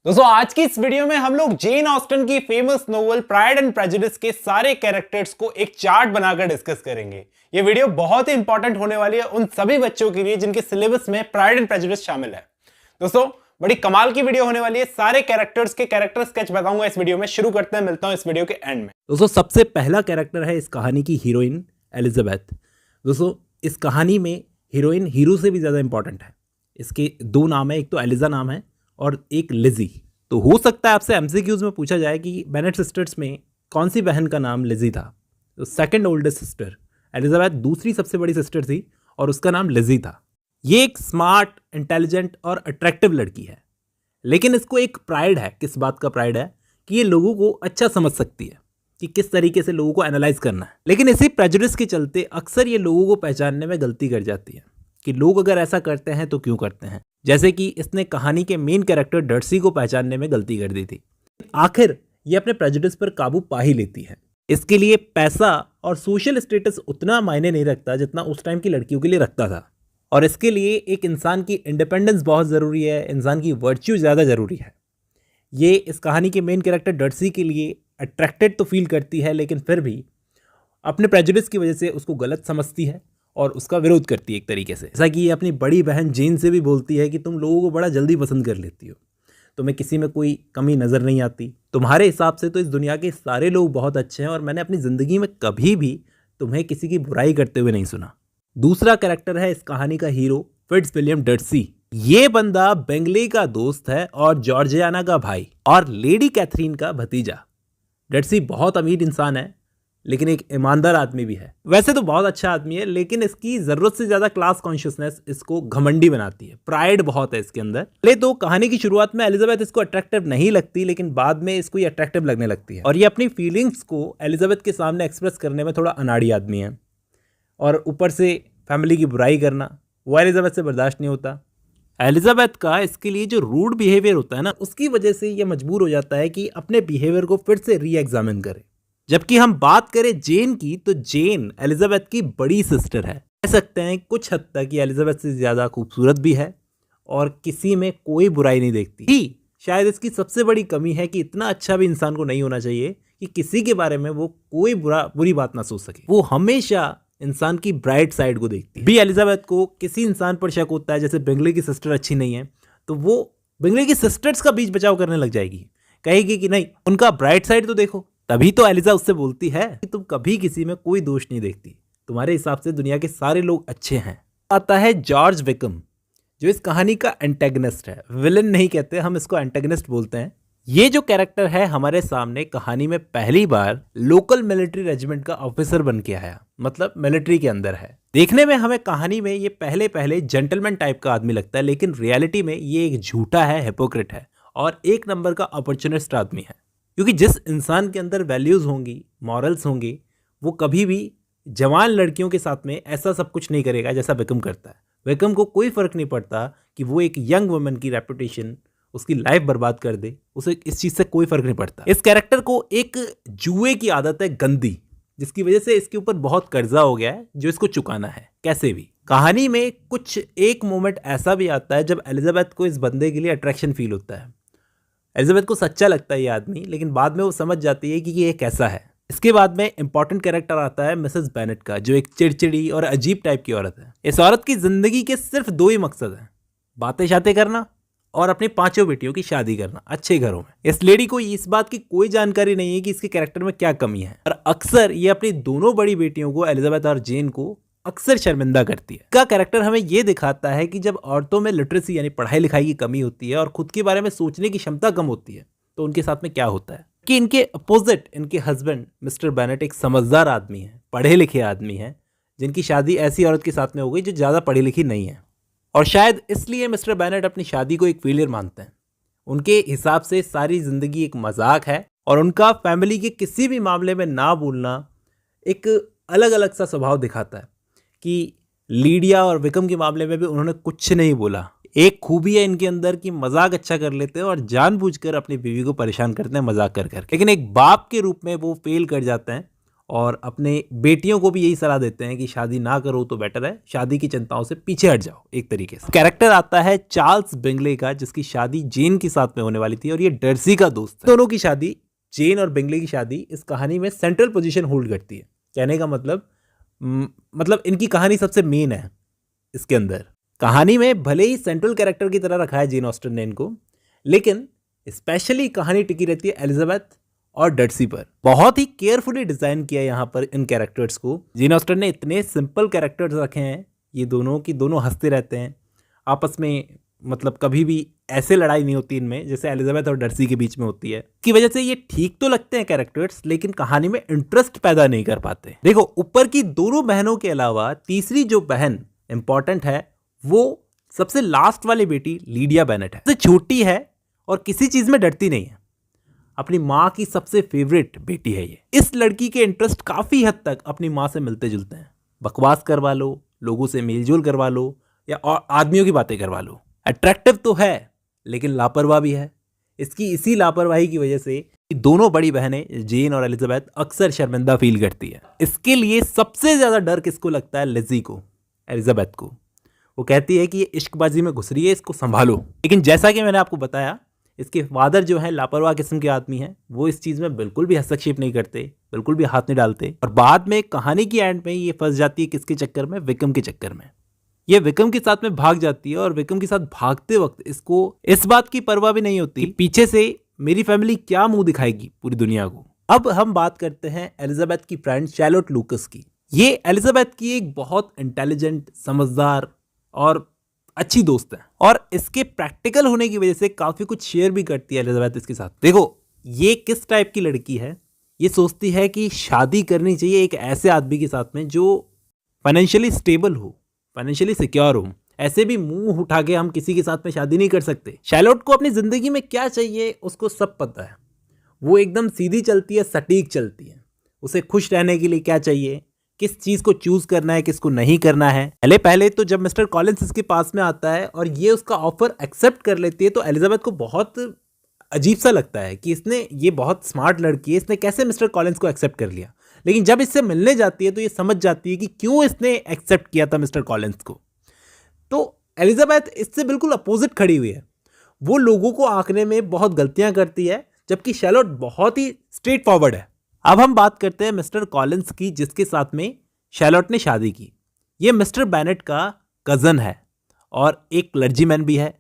दोस्तों आज की इस वीडियो में हम लोग जेन ऑस्टन की famous novel pride and prejudice के सारे कैरेक्टर्स को एक चार्ट बनाकर डिस्कस करेंगे। ये वीडियो बहुत ही इंपॉर्टेंट होने वाली है उन सभी बच्चों के लिए जिनके सिलेबस में प्राइड एंड प्रेजुडिस शामिल है। दोस्तों बड़ी कमाल की वीडियो होने वाली है। सारे कैरेक्टर्स के कैरेक्टर स्केच बताऊंगा इस वीडियो में। शुरू करते हैं, मिलता हूं इस वीडियो के एंड में। दोस्तों सबसे पहला कैरेक्टर है इस कहानी की हीरोइन एलिजाबेथ। दोस्तों इस कहानी में हीरोइन हीरो से भी ज़्यादा इंपॉर्टेंट है। इसके दो नाम है, एक तो एलिजा नाम है और एक लिजी। तो हो सकता है आपसे एमसीक्यूज में पूछा जाए कि बेनेट सिस्टर्स में कौन सी बहन का नाम लिजी था। तो सेकंड ओल्डेस्ट सिस्टर एलिजाबेथ दूसरी सबसे बड़ी सिस्टर थी और उसका नाम लिजी था। ये एक स्मार्ट, इंटेलिजेंट और अट्रैक्टिव लड़की है, लेकिन इसको एक प्राइड है। किस बात का प्राइड है? कि ये लोगों को अच्छा समझ सकती है कि किस तरीके से लोगों को एनालाइज करना है। लेकिन इसी प्रेजुडिस के चलते अक्सर ये लोगों को पहचानने में गलती कर जाती है कि लोग अगर ऐसा करते हैं तो क्यों करते हैं। जैसे कि इसने कहानी के मेन कैरेक्टर डर्सी को पहचानने में गलती कर दी थी। आखिर ये अपने प्रेजुडिस पर काबू पा ही लेती है। इसके लिए पैसा और सोशल स्टेटस उतना मायने नहीं रखता जितना उस टाइम की लड़कियों के लिए रखता था। और इसके लिए एक इंसान की इंडिपेंडेंस बहुत ज़रूरी है, इंसान की वर्च्यू ज़्यादा ज़रूरी है। ये इस कहानी के मेन कैरेक्टर डर्सी के लिए अट्रैक्टेड तो फील करती है, लेकिन फिर भी अपने प्रेजुडिस की वजह से उसको गलत समझती है और उसका विरोध करती है एक तरीके से। जैसा कि ये अपनी बड़ी बहन जेन से भी बोलती है कि तुम लोगों को बड़ा जल्दी पसंद कर लेती हो, तुम्हें किसी में कोई कमी नज़र नहीं आती, तुम्हारे हिसाब से तो इस दुनिया के सारे लोग बहुत अच्छे हैं और मैंने अपनी ज़िंदगी में कभी भी तुम्हें किसी की बुराई करते हुए नहीं सुना। दूसरा कैरेक्टर है इस कहानी का हीरो फिट्जविलियम डर्सी। ये बंदा बेंगली का दोस्त है और जॉर्जियाना का भाई और लेडी कैथरीन का भतीजा। डर्सी बहुत अमीर इंसान है, लेकिन एक ईमानदार आदमी भी है। वैसे तो बहुत अच्छा आदमी है, लेकिन इसकी ज़रूरत से ज़्यादा क्लास कॉन्शियसनेस इसको घमंडी बनाती है। प्राइड बहुत है इसके अंदर। पहले तो कहानी की शुरुआत में एलिजाबेथ इसको अट्रैक्टिव नहीं लगती, लेकिन बाद में इसको ये अट्रैक्टिव लगने लगती है। और ये अपनी फीलिंग्स को एलिजाबेथ के सामने एक्सप्रेस करने में थोड़ा अनाड़ी आदमी है। और ऊपर से फैमिली की बुराई करना वो एलिजाबेथ से बर्दाश्त नहीं होता। एलिजाबेथ का इसके लिए जो रूड बिहेवियर होता है ना, उसकी वजह से ये मजबूर हो जाता है कि अपने बिहेवियर को फिर से री एग्जामिन करे। जबकि हम बात करें जेन की, तो जेन एलिजाबेथ की बड़ी सिस्टर है। कह सकते हैं कुछ हद तक कि एलिजाबेथ से ज़्यादा खूबसूरत भी है और किसी में कोई बुराई नहीं देखती ही। शायद इसकी सबसे बड़ी कमी है कि इतना अच्छा भी इंसान को नहीं होना चाहिए कि किसी के बारे में वो कोई बुरी बात ना सोच सके। वो हमेशा इंसान की ब्राइट साइड को देखती है। भी एलिजाबेथ को किसी इंसान पर शक होता है, जैसे बेंगली की सिस्टर अच्छी नहीं है, तो वो बेंगली की सिस्टर्स का बीच बचाव करने लग जाएगी। कहेगी कि नहीं, उनका ब्राइट साइड तो देखो। तभी तो एलिजा उससे बोलती है कि तुम कभी किसी में कोई दोष नहीं देखती, तुम्हारे हिसाब से दुनिया के सारे लोग अच्छे हैं। आता है जॉर्ज विकम, जो इस कहानी का एंटेगनिस्ट है। विलन नहीं कहते, हम इसको एंटेगनिस्ट बोलते हैं। ये जो कैरेक्टर है हमारे सामने कहानी में पहली बार लोकल मिलिट्री रेजिमेंट का ऑफिसर बन के आया, मतलब मिलिट्री के अंदर है। देखने में हमें कहानी में ये पहले पहले जेंटलमैन टाइप का आदमी लगता है, लेकिन रियलिटी में ये एक झूठा है, हिपोक्रेट है और एक नंबर का अपॉर्चुनिस्ट आदमी है। क्योंकि जिस इंसान के अंदर वैल्यूज़ होंगी, मॉरल्स होंगे, वो कभी भी जवान लड़कियों के साथ में ऐसा सब कुछ नहीं करेगा जैसा विकम करता है। विकम को कोई फ़र्क नहीं पड़ता कि वो एक यंग वुमेन की रेपुटेशन, उसकी लाइफ बर्बाद कर दे, उसे इस चीज़ से कोई फ़र्क नहीं पड़ता। इस कैरेक्टर को एक जुए की आदत है गंदी, जिसकी वजह से इसके ऊपर बहुत कर्जा हो गया है जो इसको चुकाना है कैसे भी। कहानी में कुछ एक मोमेंट ऐसा भी आता है जब एलिजाबेथ को इस बंदे के लिए अट्रैक्शन फील होता है। एलिजाबेथ को सच्चा लगता है ये आदमी, लेकिन बाद में वो समझ जाती है कि ये कैसा है। इसके बाद में इंपॉर्टेंट कैरेक्टर आता है मिसेस बेनेट का, जो एक चिड़चिड़ी और अजीब टाइप की औरत है। इस औरत की जिंदगी के सिर्फ दो ही मकसद हैं, बातें शातें करना और अपनी पांचों बेटियों की शादी करना अच्छे घरों में। इस लेडी को इस बात की कोई जानकारी नहीं है कि इसके कैरेक्टर में क्या कमी है, और अक्सर ये अपनी दोनों बड़ी बेटियों को, एलिजाबेथ और जेन को, अक्सर शर्मिंदा करती है। का कैरेक्टर हमें ये दिखाता है कि जब औरतों में लिटरेसी यानी पढ़ाई लिखाई की कमी होती है और खुद के बारे में सोचने की क्षमता कम होती है, तो उनके साथ में क्या होता है कि इनके अपोजिट इनके हस्बैंड मिस्टर बेनेट एक समझदार आदमी है, पढ़े लिखे आदमी है, जिनकी शादी ऐसी औरत के साथ में हो गई जो ज़्यादा पढ़ी लिखी नहीं है। और शायद इसलिए मिस्टर बेनेट अपनी शादी को एक फेलियर मानते हैं। उनके हिसाब से सारी ज़िंदगी एक मजाक है और उनका फैमिली के किसी भी मामले में ना बोलना एक अलग अलग सा स्वभाव दिखाता है कि लीडिया और विकम के मामले में भी उन्होंने कुछ नहीं बोला। एक खूबी है इनके अंदर कि मजाक अच्छा कर लेते हैं और जानबूझकर अपनी बीवी को परेशान करते हैं मजाक कर कर। लेकिन एक बाप के रूप में वो फेल कर जाते हैं और अपने बेटियों को भी यही सलाह देते हैं कि शादी ना करो तो बेटर है, शादी की चिंताओं से पीछे हट जाओ एक तरीके से। कैरेक्टर आता है चार्ल्स बिंगले का, जिसकी शादी जेन के साथ में होने वाली थी और ये डर्सी का दोस्त है। दोनों की शादी, जेन और बिंगले की शादी, इस कहानी में सेंट्रल पोजीशन होल्ड करती है। कहने का मतलब इनकी कहानी सबसे मेन है इसके अंदर। कहानी में भले ही सेंट्रल कैरेक्टर की तरह रखा है जेन ऑस्टन ने इनको, लेकिन स्पेशली कहानी टिकी रहती है एलिजाबेथ और डर्सी पर। बहुत ही केयरफुली डिजाइन किया यहाँ पर इन कैरेक्टर्स को। जेन ऑस्टन ने इतने सिंपल कैरेक्टर्स रखे हैं ये दोनों की, दोनों हंसते रहते हैं आपस में, मतलब कभी भी ऐसे लड़ाई नहीं होती इनमें जैसे एलिजाबेथ और डर्सी के बीच में होती है। की वजह से ये ठीक तो लगते हैं कैरेक्टर्स, लेकिन कहानी में इंटरेस्ट पैदा नहीं कर पाते। देखो, ऊपर की दोनों बहनों के अलावा तीसरी जो बहन इंपॉर्टेंट है वो सबसे लास्ट वाली बेटी लीडिया बेनेट है। सबसे छोटी है और किसी चीज में डरती नहीं है, अपनी माँ की सबसे फेवरेट बेटी है ये। इस लड़की के इंटरेस्ट काफी हद तक अपनी माँ से मिलते जुलते हैं। बकवास करवा लो, लोगों से मेलजोल करवा लो, या और आदमियों की बातें करवा लो। अट्रैक्टिव तो है लेकिन लापरवाह भी है। इसकी इसी लापरवाही की वजह से दोनों बड़ी बहनें जेन और एलिजाबेथ अक्सर शर्मिंदा फील करती है। इसके लिए सबसे ज्यादा डर किसको लगता है? लिज़ी को, एलिजाबेथ को। वो कहती है कि ये इश्कबाजी में घुस रही है, इसको संभालो। लेकिन जैसा कि मैंने आपको बताया, इसके फादर जो है लापरवाह किस्म के आदमी हैं, वो इस चीज़ में बिल्कुल भी हस्तक्षेप नहीं करते, बिल्कुल भी हाथ नहीं डालते। और बाद में कहानी की एंड में ये फंस जाती है किसके चक्कर में? विक्रम के चक्कर में। ये विक्रम के साथ में भाग जाती है और विक्रम के साथ भागते वक्त इसको इस बात की परवाह भी नहीं होती कि पीछे से मेरी फैमिली क्या मुंह दिखाएगी पूरी दुनिया को। अब हम बात करते हैं एलिजाबेथ की फ्रेंड शैर्लोट लूकस की। ये एलिजाबेथ की एक बहुत इंटेलिजेंट, समझदार और अच्छी दोस्त है, और इसके प्रैक्टिकल होने की वजह से काफी कुछ शेयर भी करती है एलिजाबेथ इसके साथ। देखो, ये किस टाइप की लड़की है? ये सोचती है कि शादी करनी चाहिए एक ऐसे आदमी के साथ में जो फाइनेंशियली स्टेबल हो, फाइनेंशियली सिक्योर हो। ऐसे भी मुंह उठा के हम किसी के साथ में शादी नहीं कर सकते। शैर्लोट को अपनी जिंदगी में क्या चाहिए उसको सब पता है। वो एकदम सीधी चलती है, सटीक चलती है। उसे खुश रहने के लिए क्या चाहिए, किस चीज को चूज करना है, किसको नहीं करना है। पहले तो जब मिस्टर कॉलिंस इसके पास में आता है और ये उसका ऑफर एक्सेप्ट कर लेती है, तो एलिजाबेथ को बहुत अजीब सा लगता है कि इसने, ये बहुत स्मार्ट लड़की है, इसने कैसे मिस्टर कॉलिंस को एक्सेप्ट कर लिया। लेकिन जब इससे मिलने जाती है तो ये समझ जाती है कि क्यों इसने एक्सेप्ट किया था मिस्टर कॉलिंस को। तो एलिजाबेथ इससे बिल्कुल अपोजिट खड़ी हुई है। वो लोगों को आंकने में बहुत गलतियां करती है, जबकि शैर्लोट बहुत ही स्ट्रेट फॉरवर्ड है। अब हम बात करते हैं मिस्टर कॉलिंस की, जिसके साथ में शैर्लोट ने शादी की। ये मिस्टर बेनेट का कज़न है और एक क्लर्जीमैन भी है।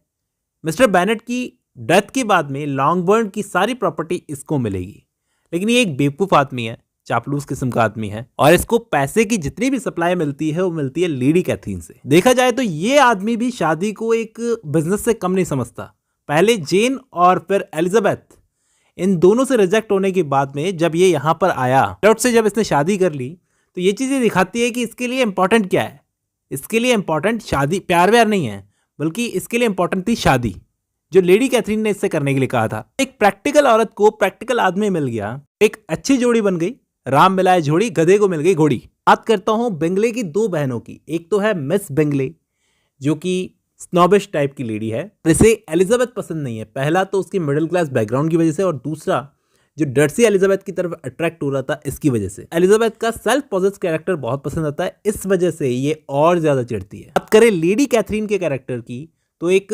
मिस्टर बेनेट की डेथ के बाद में लॉन्गबर्न की सारी प्रॉपर्टी इसको मिलेगी, लेकिन ये एक बेवकूफ़ आदमी है, चापलूस किस्म का आदमी है, और इसको पैसे की जितनी भी सप्लाई मिलती है वो मिलती है लेडी कैथरीन से। देखा जाए तो ये आदमी भी शादी को एक बिजनेस से कम नहीं समझता। पहले जेन और फिर एलिजाबेथ, इन दोनों से रिजेक्ट होने के बाद में जब ये यहाँ पर आया, शैर्लोट से जब इसने शादी कर ली, तो ये चीज़ें दिखाती है कि इसके लिए इंपॉर्टेंट क्या है। इसके लिए इंपॉर्टेंट शादी, प्यार व्यार नहीं है, बल्कि इसके लिए इंपॉर्टेंट थी शादी, जो लेडी कैथरीन ने इससे करने के लिए कहा था। एक प्रैक्टिकल औरत को प्रैक्टिकल आदमी मिल गया, एक अच्छी जोड़ी बन गई। राम मिलाए जोड़ी, गधे को मिल गई घोड़ी। बात करता हूं बिंगले की दो बहनों की। एक तो है मिस बिंगले, जो कि स्नॉबिश टाइप की लेडी है, इसे एलिजाबेथ पसंद नहीं है। पहला तो उसकी मिडिल क्लास बैकग्राउंड की वजह से, और दूसरा जो डर्सी एलिजाबेथ की तरफ अट्रैक्ट हो रहा था इसकी वजह से। एलिजाबेथ का सेल्फ पॉजेसिव कैरेक्टर बहुत पसंद आता है, इस वजह से ये और ज्यादा चिढ़ती है। बात करें लेडी कैथरीन के कैरेक्टर की, तो एक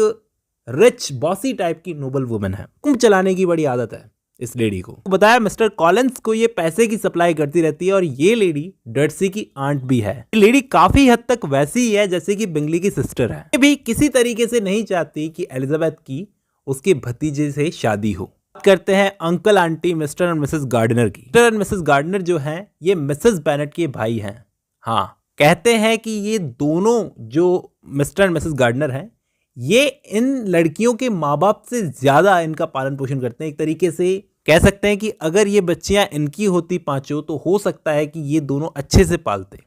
रिच बॉसी टाइप की नोबल वुमन है। हुक्म चलाने की बड़ी आदत है इस लेडी को। बताया मिस्टर कॉलिंस को ये पैसे की सप्लाई करती रहती है, और ये लेडी डर्सी की आंट भी है। ये लेडी काफी हद तक वैसी ही है जैसे कि बिंगली की सिस्टर है। ये भी किसी तरीके से नहीं चाहती कि एलिजाबेथ की उसके भतीजे से शादी हो। बात करते हैं uncle aunty mister and missus Gardner की। मिस्टर एंड मिसेस गार्डनर जो हैं, ये मिसेस बेनेट के भाई हैं। हाँ, कहते हैं कि ये दोनों जो मिस्टर एंड मिसेस गार्डनर हैं, ये इन लड़कियों के माँ बाप से ज्यादा इनका पालन पोषण करते हैं। एक तरीके से कह सकते हैं कि अगर ये बच्चियां इनकी होती पांचों, तो हो सकता है कि ये दोनों अच्छे से पालते।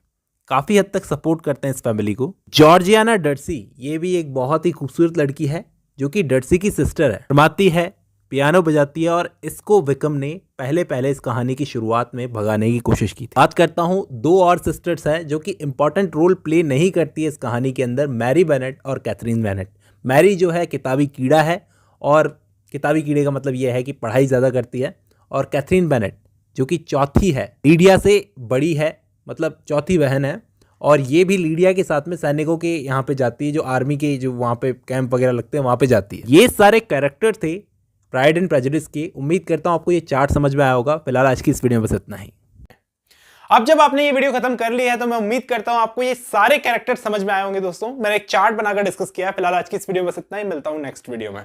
काफी हद तक सपोर्ट करते हैं इस फैमिली को। जॉर्जियाना डर्सी, ये भी एक बहुत ही खूबसूरत लड़की है, जो कि डर्सी की सिस्टर है। फरमाती है, पियानो बजाती है, और इसको विक्रम ने पहले इस कहानी की शुरुआत में भगाने की कोशिश की थी। बात करता हूं दो और सिस्टर्स हैं जो कि इंपॉर्टेंट रोल प्ले नहीं करती है इस कहानी के अंदर, मैरी बेनेट और कैथरीन बेनेट। मैरी जो है किताबी कीड़ा है, और किताबी कीड़े का मतलब यह है कि पढ़ाई ज़्यादा करती है, और कैथरीन बेनेट जो कि चौथी है, लीडिया से बड़ी है, मतलब चौथी बहन है, और ये भी लीडिया के साथ में सैनिकों के यहाँ पे जाती है, जो आर्मी के जो वहाँ पे कैंप वगैरह लगते हैं वहाँ पे जाती है। ये सारे कैरेक्टर थे प्राइड एंड प्रेजुडिस के। उम्मीद करता हूँ आपको ये चार्ट समझ में आया होगा। फिलहाल आज की इस वीडियो में बस इतना ही। अब जब आपने ये वीडियो खत्म कर लिया है तो मैं उम्मीद करता हूं आपको ये सारे कैरेक्टर समझ में आए होंगे दोस्तों। मैंने एक चार्ट बनाकर डिस्कस किया है। फिलहाल आज की इस वीडियो में बस इतना ही, मिलता हूं नेक्स्ट वीडियो में।